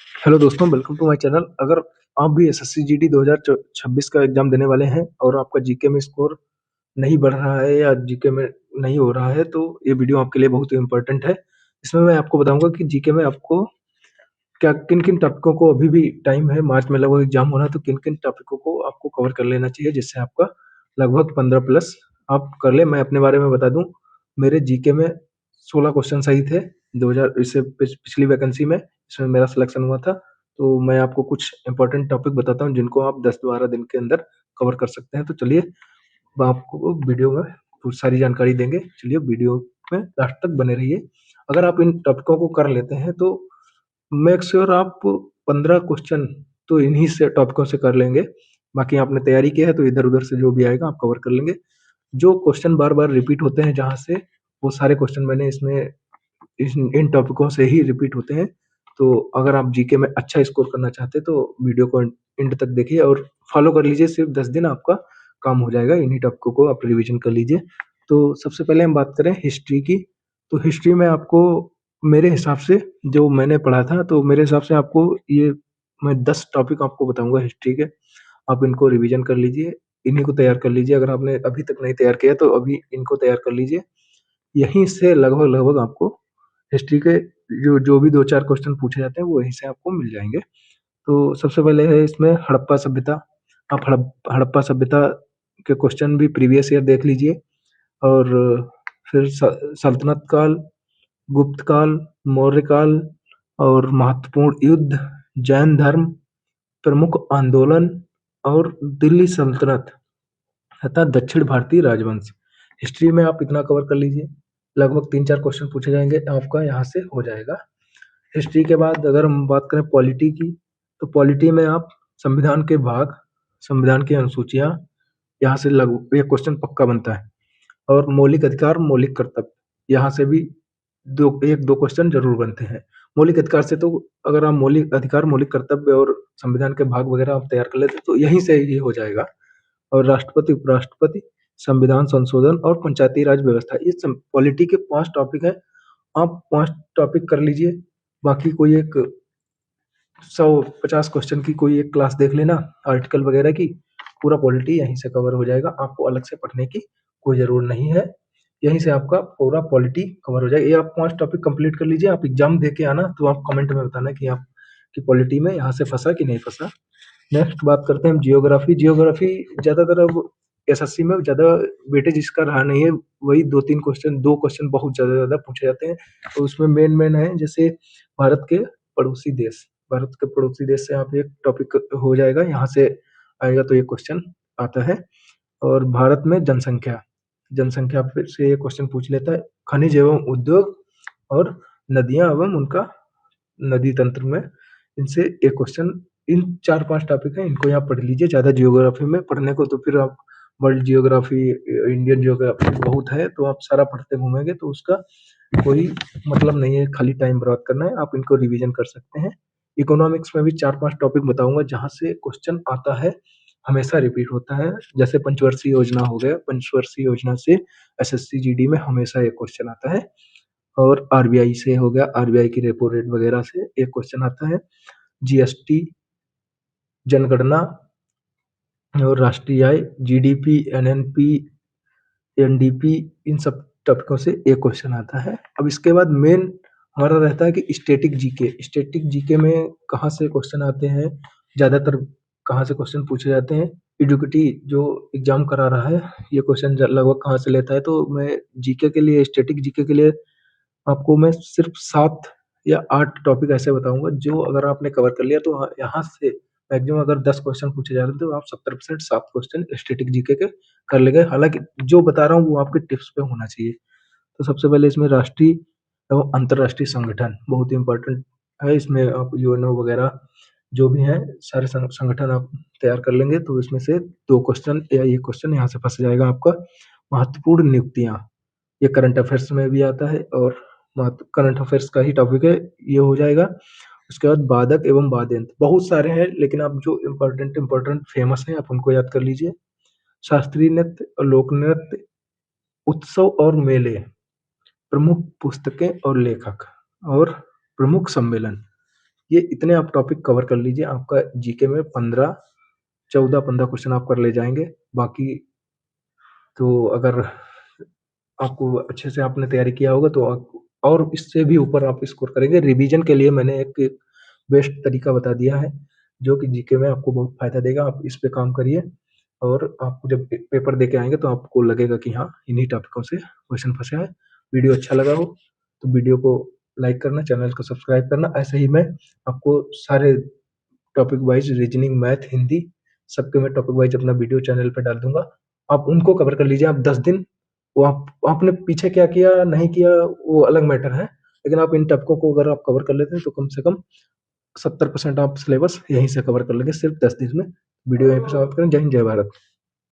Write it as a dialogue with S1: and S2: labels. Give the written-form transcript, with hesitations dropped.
S1: Hello दोस्तों, welcome to my channel. अगर आप भी एसएससी जीडी 2026 का एग्जाम देने वाले हैं और आपका जीके में स्कोर नहीं बढ़ रहा है या जीके में नहीं हो रहा है, तो ये वीडियो आपके लिए बहुत ही इम्पोर्टेंट है। इसमें मैं आपको बताऊंगा कि जीके में आपको क्या किन किन टॉपिकों को, अभी भी टाइम है, मार्च में लगभग एग्जाम होना है, तो किन किन टॉपिकों को आपको कवर कर लेना चाहिए जिससे आपका लगभग 15 प्लस आप कर ले। मैं अपने बारे में बता दूं, मेरे जीके में 16 क्वेश्चन सही थे 2000 इससे पिछली वैकेंसी में, इसमें मेरा सिलेक्शन हुआ था। तो मैं आपको कुछ इंपॉर्टेंट टॉपिक बताता हूँ जिनको आप 10-12 दिन के अंदर कवर कर सकते हैं। तो चलिए, मैं आपको वीडियो में पूरी सारी जानकारी देंगे। चलिए, वीडियो में लास्ट तक बने रहिए। अगर आप इन टॉपिकों को कर लेते हैं तो मेक श्योर आप 15 क्वेश्चन तो इन्हीं से टॉपिकों से कर लेंगे। बाकी आपने तैयारी किया है तो इधर उधर से जो भी आएगा आप कवर कर लेंगे। जो क्वेश्चन बार बार रिपीट होते हैं जहाँ से, वो सारे क्वेश्चन मैंने इसमें इन टॉपिकों से ही रिपीट होते हैं। तो अगर आप जीके में अच्छा स्कोर करना चाहते हैं तो वीडियो को एंड तक देखिए और फॉलो कर लीजिए। सिर्फ 10 दिन आपका काम हो जाएगा, इन्हीं टॉपिकों को आप रिवीजन कर लीजिए। तो सबसे पहले हम बात करें हिस्ट्री की। तो हिस्ट्री में आपको, मेरे हिसाब से जो मैंने पढ़ा था, तो मेरे हिसाब से आपको ये मैं 10 टॉपिक आपको बताऊंगा हिस्ट्री के। आप इनको रिवीजन कर लीजिए, इन्हीं को तैयार कर लीजिए। अगर आपने अभी तक नहीं तैयार किया तो अभी इनको तैयार कर लीजिए। यहीं से लगभग लगभग आपको हिस्ट्री के जो जो भी 2-4 क्वेश्चन पूछे जाते हैं वो यहीं से आपको मिल जाएंगे। तो सबसे पहले है इसमें हड़प्पा सभ्यता। आप हड़प्पा सभ्यता के क्वेश्चन भी प्रीवियस ईयर देख लीजिए। और फिर सल्तनत काल, गुप्त काल, मौर्य काल और महत्वपूर्ण युद्ध, जैन धर्म, प्रमुख आंदोलन और दिल्ली सल्तनत तथा दक्षिण भारतीय राजवंश। हिस्ट्री में आप इतना कवर कर लीजिए, लगभग 3-4 क्वेश्चन पूछे जाएंगे, आपका यहाँ से हो जाएगा। हिस्ट्री के बाद अगर हम बात करें पॉलिटी की, तो पॉलिटी में आप संविधान के भाग, संविधान की अनुसूचियां, यहाँ से लगभग ये क्वेश्चन पक्का बनता है। और मौलिक अधिकार, मौलिक कर्तव्य, यहाँ से भी एक दो क्वेश्चन जरूर बनते हैं। मौलिक अधिकार से तो अगर आप मौलिक अधिकार, मौलिक कर्तव्य और संविधान के भाग वगैरह आप तैयार कर लेते तो यहीं से ये हो जाएगा। और राष्ट्रपति, उपराष्ट्रपति, संविधान संशोधन और पंचायती राज व्यवस्था, ये पॉलिटी के 5 टॉपिक हैं। आप 5 टॉपिक कर लीजिए। बाकी कोई एक 150 क्वेश्चन की कोई एक क्लास देख लेना आर्टिकल वगैरह की, पूरा पॉलिटी यहीं से कवर हो जाएगा। आपको अलग से पढ़ने की कोई जरूरत नहीं है, यहीं से आपका पूरा पॉलिटी कवर हो जाएगा। ये आप 5 टॉपिक कंप्लीट कर लीजिए। आप एग्जाम दे के आना तो आप कमेंट में बताना कि आप की पॉलिटी में यहाँ से फंसा कि नहीं फंसा। नेक्स्ट बात करते हैं हम जियोग्राफी। जियोग्राफी ज्यादातर अब एसएससी में ज्यादा वेटेज इसका रहा नहीं है। वही 2-3 क्वेश्चन, 2 क्वेश्चन बहुत ज्यादा ज्यादा पूछे जाते हैं। तो उसमें मेन मेन है, जैसे भारत के पड़ोसी देश, भारत के पड़ोसी देश से आप एक टॉपिक हो जाएगा, यहाँ से आएगा तो ये क्वेश्चन आता है। और भारत में जनसंख्या, जनसंख्या से ये क्वेश्चन पूछ लेता है। खनिज एवं उद्योग और नदियां एवं उनका नदी तंत्र में, इनसे एक क्वेश्चन। इन 4-5 टॉपिक हैं, इनको यहाँ पढ़ लीजिए। ज्यादा जियोग्राफी में पढ़ने को तो फिर आप वर्ल्ड जियोग्राफी, इंडियन जियोग्राफी बहुत है, तो आप सारा पढ़ते घूमेंगे तो उसका कोई मतलब नहीं है, खाली टाइम बर्बाद करना है। आप इनको रिवीजन कर सकते हैं। इकोनॉमिक्स में भी 4-5 टॉपिक बताऊंगा जहां से क्वेश्चन आता है, हमेशा रिपीट होता है। जैसे पंचवर्षीय योजना हो गया, पंचवर्षीय योजना से एसएससी जीडी में हमेशा एक क्वेश्चन आता है। और आरबीआई से हो गया, आरबीआई की रेपो रेट वगैरह से एक क्वेश्चन आता है। जीएसटी, जनगणना और राष्ट्रीय आय, जीडीपी, एनएनपी, एनडीपी, इन सब टॉपिकों से एक क्वेश्चन आता है। अब इसके बाद मेन हमारा रहता है कि स्टैटिक जीके। स्टैटिक जीके में कहाँ से क्वेश्चन आते हैं, ज्यादातर कहाँ से क्वेश्चन पूछे जाते हैं। एडुकेटी जो एग्जाम करा रहा है, ये क्वेश्चन लगभग कहाँ से लेता है। तो मैं जीके के लिए, स्टैटिक जीके के लिए आपको मैं सिर्फ 7 या 8 टॉपिक ऐसे बताऊंगा जो अगर आपने कवर कर लिया तो यहाँ से मैक्सिमम अगर 10 क्वेश्चन पूछे जा रहे हैं तो आप 70% 7 क्वेश्चन स्टैटिक जीके के कर लेंगे। हालांकि जो बता रहा हूँ वो आपके टिप्स पे होना चाहिए। तो सबसे पहले इसमें राष्ट्रीय एवं अंतर्राष्ट्रीय संगठन बहुत ही इंपॉर्टेंट है। इसमें आप यूएनओ वगैरह जो भी हैं, सारे संगठन आप तैयार कर लेंगे तो इसमें से 2 क्वेश्चन या एक क्वेश्चन यहाँ से फंस जाएगा आपका। महत्वपूर्ण नियुक्तियां, ये करंट अफेयर्स में भी आता है और करंट अफेयर्स का ही टॉपिक है, ये हो जाएगा। उसके बाद वादक एवं वाद्ययंत्र बहुत सारे हैं, लेकिन आप जो इम्पोर्टेंट इम्पोर्टेंट फेमस हैं आप उनको याद कर लीजिए। शास्त्रीय नृत्य और लोक नृत्य, उत्सव और मेले, प्रमुख पुस्तकें और लेखक, और प्रमुख सम्मेलन। ये इतने आप टॉपिक कवर कर लीजिए, आपका जीके में 14-15 क्वेश्चन आप कर ले जाएंगे। बाकी तो अगर आपको अच्छे से आपने तैयारी किया होगा तो आप और इससे भी ऊपर आप स्कोर करेंगे। रिवीजन के लिए मैंने एक बेस्ट तरीका बता दिया है, जो कि जीके में आपको बहुत फायदा देगा। आप इस पे काम करिए और आपको जब पेपर दे के आएंगे तो आपको लगेगा कि हाँ, इन्हीं टॉपिकों से क्वेश्चन फंसे हैं। वीडियो अच्छा लगा हो तो वीडियो को लाइक करना, चैनल को सब्सक्राइब करना। ऐसे ही मैं आपको सारे topic wise reasoning, math, Hindi सबके मैं टॉपिक वाइज अपना वीडियो चैनल पे डाल दूंगा। आप उनको कवर कर लीजिए। आप 10 दिन, वो आप आपने पीछे क्या किया नहीं किया वो अलग मैटर है, लेकिन आप इन टॉपिकों को अगर आप कवर कर लेते हैं तो कम से कम 70% आप सिलेबस यहीं से कवर कर लेंगे सिर्फ 10 दिन में। वीडियो यहीं पे समाप्त करें। जय हिंद, जय भारत।